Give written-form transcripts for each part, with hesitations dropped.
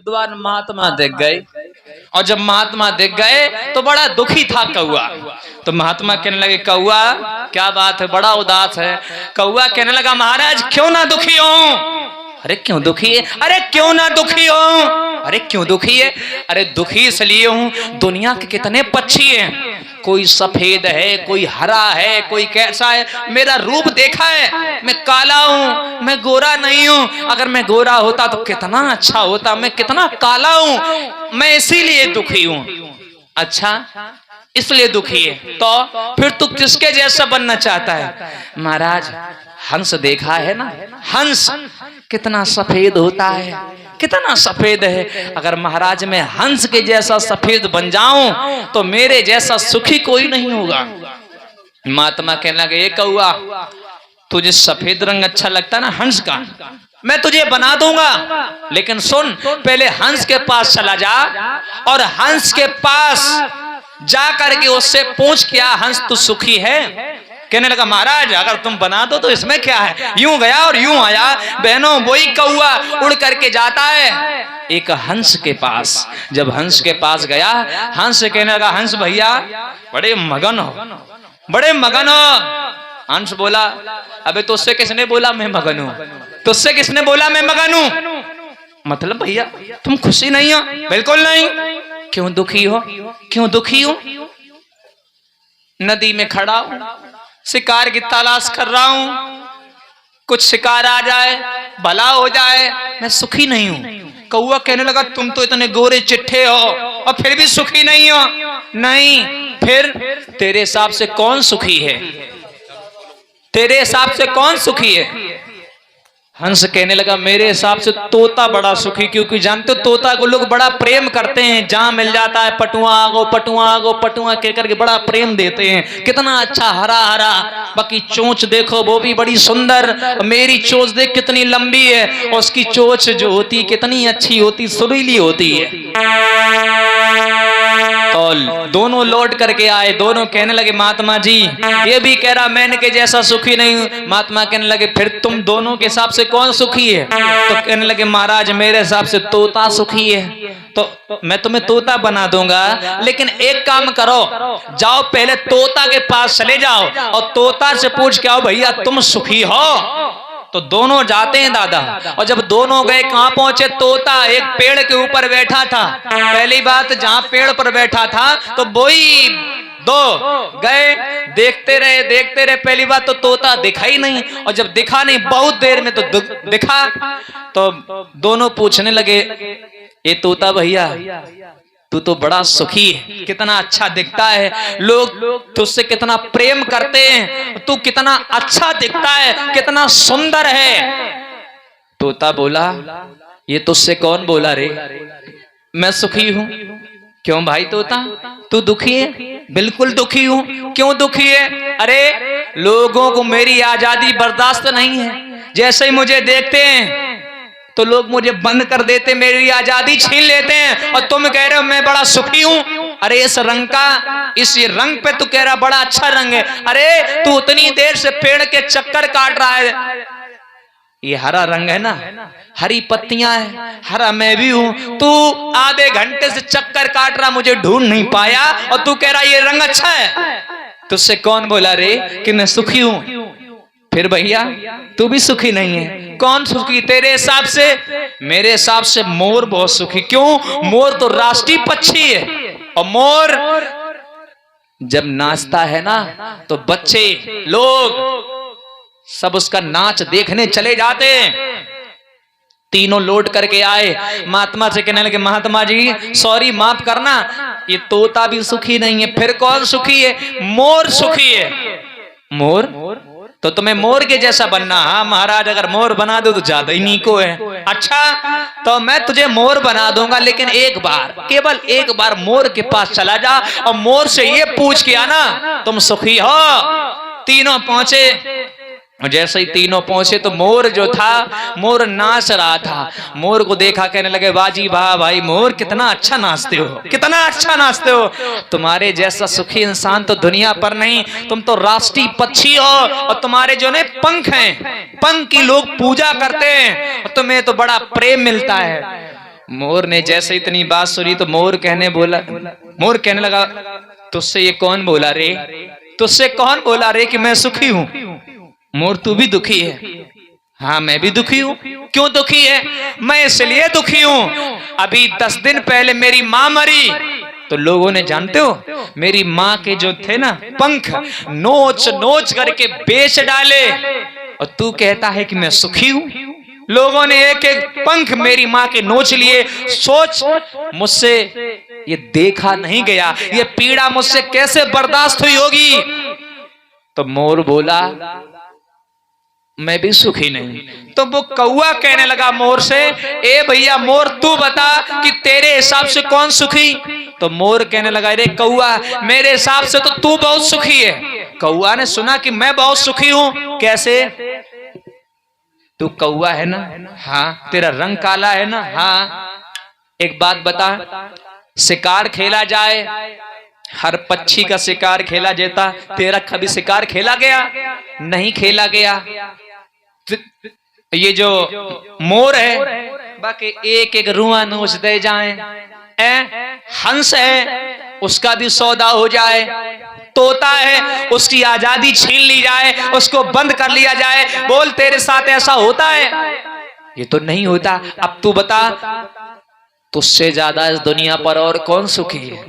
गुरुद्वार महात्मा दिख गए, और जब महात्मा दिख गए तो बड़ा दुखी था कौआ। तो महात्मा कहने लगे, कौआ क्या बात है, बड़ा उदास है। कौआ कहने लगा, महाराज क्यों ना दुखी हो? अरे क्यों दुखी है? अरे क्यों ना दुखी हो? अरे क्यों दुखी है? अरे दुखी इसलिए हूं, दुनिया के कितने पक्षी हैं, कोई सफेद है, कोई हरा है, कोई कैसा है। मेरा रूप देखा है, मैं काला हूं, मैं गोरा नहीं हूं। अगर मैं गोरा होता तो कितना अच्छा होता, मैं कितना काला हूं, मैं इसीलिए दुखी हूं। अच्छा, इसलिए दुखी है, तो फिर तू किसके जैसा बनना चाहता है? महाराज हंस देखा है ना, हंस कितना सफेद होता है, कितना सफेद है। अगर महाराज मैं हंस के जैसा सफेद बन जाऊं तो मेरे जैसा सुखी कोई नहीं होगा। महात्मा कहने लगे, ये कौआ तुझे सफेद रंग अच्छा लगता ना हंस का, मैं तुझे बना दूंगा, लेकिन सुन, पहले हंस के पास चला जा और हंस के पास जा करके उससे पूछ, क्या हंस तू सुखी है? कहने लगा, महाराज अगर तुम बना दो तो इसमें क्या है। यूं गया और यूं आया। बहनों, वही कौआ उड़ करके जाता है एक हंस के पास। जब हंस के पास गया, हंस कहने लगा, हंस भैया बड़े मगन हो, बड़े मगन हो। हंस बोला, अबे तुझसे किसने बोला मैं मगन हूं? तुझसे किसने बोला मैं मगन हूं? मतलब भैया तुम खुशी नहीं हो? बिल्कुल नहीं। क्यों दुखी हो? क्यों दुखी हो? नदी में खड़ा हूं, शिकार की तलाश कर रहा हूं, कुछ शिकार आ जाए, भला हो जाए, मैं सुखी नहीं हूं। कौआ कहने लगा, तुम तो इतने गोरे चिट्ठे हो और फिर भी सुखी नहीं हो। नहीं, फिर तेरे हिसाब से कौन सुखी है? तेरे हिसाब से कौन सुखी है? हंस कहने लगा, मेरे हिसाब से तोता बड़ा सुखी, क्योंकि जानते हो तोता को लोग बड़ा प्रेम करते हैं, जहां मिल जाता है पटुआ आगो, पटुआ आगो, पटुआ कह करके बड़ा प्रेम देते हैं। कितना अच्छा हरा हरा, बाकी चोंच देखो वो भी बड़ी सुंदर। मेरी चोंच देख कितनी लंबी है, और उसकी चोंच जो होती कितनी अच्छी होती, सुरीली होती है। तो दोनों लौट करके आए, दोनों कहने लगे, महात्मा जी ये भी कह रहा मैं इनके जैसा सुखी नहीं हूं। महात्मा कहने लगे, फिर तुम दोनों के हिसाब से कौन सुखी है? तो कहने लगे, महाराज मेरे हिसाब से तोता सुखी है। तो मैं तुम्हें तोता बना दूंगा, लेकिन एक काम करो, जाओ पहले तोता के पास चले जाओ और तोता से पूछ के आओ, भैया तुम सुखी हो? तो दोनों जाते हैं दादा, और जब दोनों गए, कहां पहुंचे? तोता एक पेड़ के ऊपर बैठा था। पहली बात, जहां पेड़ पर बैठा था तो वही दो गए, देखते रहे। पहली बात तो तोता दिखा ही नहीं, और जब दिखा नहीं बहुत देर में तो दिखा। तो दोनों पूछने लगे, ये तोता भैया तू तो बड़ा सुखी है, कितना अच्छा दिखता है, लोग तुझसे कितना प्रेम करते हैं, तू कितना अच्छा दिखता है, कितना सुंदर है। तोता बोला, ये तुझसे कौन बोला रे? मैं सुखी हूं। क्यों भाई तोता, तू दुखी है? बिल्कुल दुखी हूं। क्यों दुखी है? अरे लोगों को मेरी आजादी बर्दाश्त नहीं है, जैसे ही मुझे देखते हैं तो लोग मुझे बंद कर देते, मेरी आजादी छीन लेते हैं, और तुम कह रहे हो मैं बड़ा सुखी हूं। अरे इस रंग का, इस रंग पे तू कह रहा बड़ा अच्छा रंग है। अरे तू उतनी देर से पेड़ के चक्कर काट रहा है, ये हरा रंग है ना, हरी पत्तियां है, हरा मैं भी हूं। तू आधे घंटे से चक्कर काट रहा, मुझे ढूंढ नहीं पाया, और तू कह रहा ये रंग अच्छा है। तुझसे कौन बोला रे कि मैं सुखी हूं? फिर भैया तू भी सुखी नहीं है। कौन सुखी तेरे हिसाब से? मेरे हिसाब से मोर बहुत सुखी। क्यों? मोर तो राष्ट्रीय पक्षी है, और मोर जब नाचता है ना तो बच्चे लोग सब उसका नाच देखने चले जाते हैं। तीनों लौट करके आए, महात्मा से कहने लगे, महात्मा जी सॉरी माफ करना, ये तोता भी सुखी नहीं है। फिर कौन सुखी है? मोर सुखी है। मोर? तो तुम्हें मोर के जैसा बनना? हाँ महाराज, अगर मोर बना दो तो ज्यादा ही नीको है। अच्छा, तो मैं तुझे मोर बना दूंगा, लेकिन एक बार, केवल एक बार मोर के पास चला जा और मोर से ये पूछ के आना तुम सुखी हो। तीनों पहुंचे, जैसे ही तीनों पहुंचे तो मोर जो था, मोर नाच रहा था। मोर को देखा, कहने लगे, बाजी वाह भाई मोर, कितना अच्छा नाचते हो, कितना अच्छा नाचते हो। तुम्हारे जैसा सुखी इंसान तो दुनिया पर नहीं, तुम तो राष्ट्रीय पक्षी हो, और तुम्हारे जो ने पंख हैं, पंख की लोग पूजा करते हैं, और तुम्हें तो बड़ा प्रेम मिलता है। मोर ने जैसे इतनी बात सुनी तो मोर कहने लगा तुझसे ये कौन बोला रे, तुझसे कौन बोला रे कि मैं सुखी हूं। मोर तू भी दुखी है। हाँ मैं भी दुखी हूं। क्यों दुखी है? मैं इसलिए दुखी हूं, अभी 10 दिन पहले मेरी मां मरी तो लोगों ने, जानते हो, मेरी मां के जो थे ना पंख नोच नोच करके बेच डाले, और तू कहता है कि मैं सुखी हूं। लोगों ने एक एक पंख मेरी मां के नोच लिए। सोच, मुझसे ये देखा नहीं गया, ये पीड़ा मुझसे कैसे बर्दाश्त हुई होगी। तो मोर बोला मैं भी सुखी नहीं। तो वो कौआ कहने लगा मोर से, ए भैया मोर तू बता कि तेरे हिसाब से कौन सुखी। तो मोर कहने लगा अरे कौआ मेरे हिसाब से तो तू बहुत सुखी है। कौआ ने सुना कि मैं बहुत सुखी हूं। कैसे? तू कौआ है ना? हाँ। तेरा रंग काला है ना? हाँ। एक बात बता, शिकार खेला जाए, हर पक्षी का शिकार खेला जाता, तेरा कभी शिकार खेला गया? नहीं खेला गया। ये जो मोर है बाकी एक एक रुआ नोच दे जाए, हंस है उसका भी सौदा हो जाए, तोता है उसकी आजादी छीन ली जाए, उसको बंद कर लिया जाए। बोल तेरे साथ ऐसा होता है? ये तो नहीं होता। अब तू बता तुझसे ज्यादा इस दुनिया पर और कौन सुखी है?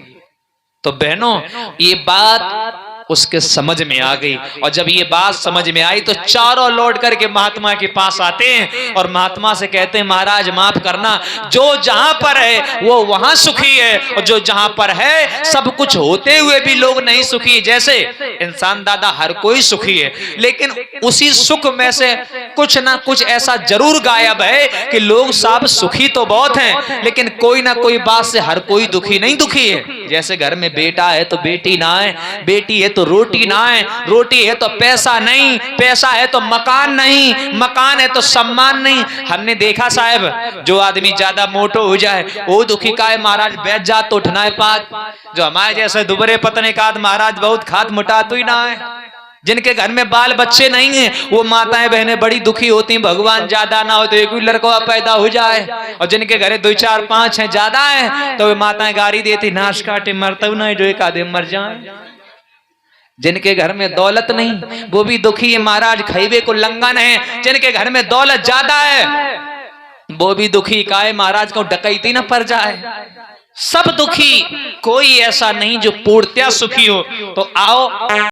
तो बहनों ये बात उसके समझ में आ गई, और जब ये बात समझ में आई तो चारों लौट करके महात्मा के पास आते हैं और महात्मा से कहते हैं महाराज माफ करना, जो जहां पर है वो वहां सुखी है, और जो जहां पर है सब कुछ होते हुए भी लोग नहीं सुखी। जैसे इंसान दादा हर कोई सुखी है, लेकिन उसी सुख में से कुछ ना कुछ ऐसा जरूर गायब है कि लोग सब सुखी तो बहुत हैं, लेकिन कोई ना कोई बात से हर कोई दुखी नहीं दुखी है। जैसे घर में बेटा है तो बेटी ना है, बेटी है तो रोटी ना है, रोटी है तो पैसा नहीं, पैसा है तो मकान नहीं, मकान है तो सम्मान नहीं। हमने देखा साहब जो आदमी ज्यादा मोटो हो जाए वो दुखी का है महाराज, बैठ जा तो उठना है पात। जो हमारे जैसे दुबरे पतने का महाराज बहुत खात मुटा तो ही ना है। जिनके घर में बाल बच्चे नहीं है वो माताएं बहनें बड़ी दुखी होती हैं, भगवान ज्यादा ना हो तो एक भी लड़का पैदा हो जाए, और जिनके घरे 2 4 5 हैं ज्यादा है तो वे माताएं गारी देती नाश काटे मरता ना जो एक आधे मर जाए। जिनके घर में दौलत नहीं वो भी दुखी है महाराज, खैबे को लंगन है। जिनके घर में दौलत ज्यादा है वो भी दुखी का है महाराज, को डकैती ना पड़ जाए। सब दुखी, कोई ऐसा नहीं जो पूर्णतया सुखी हो। तो आओ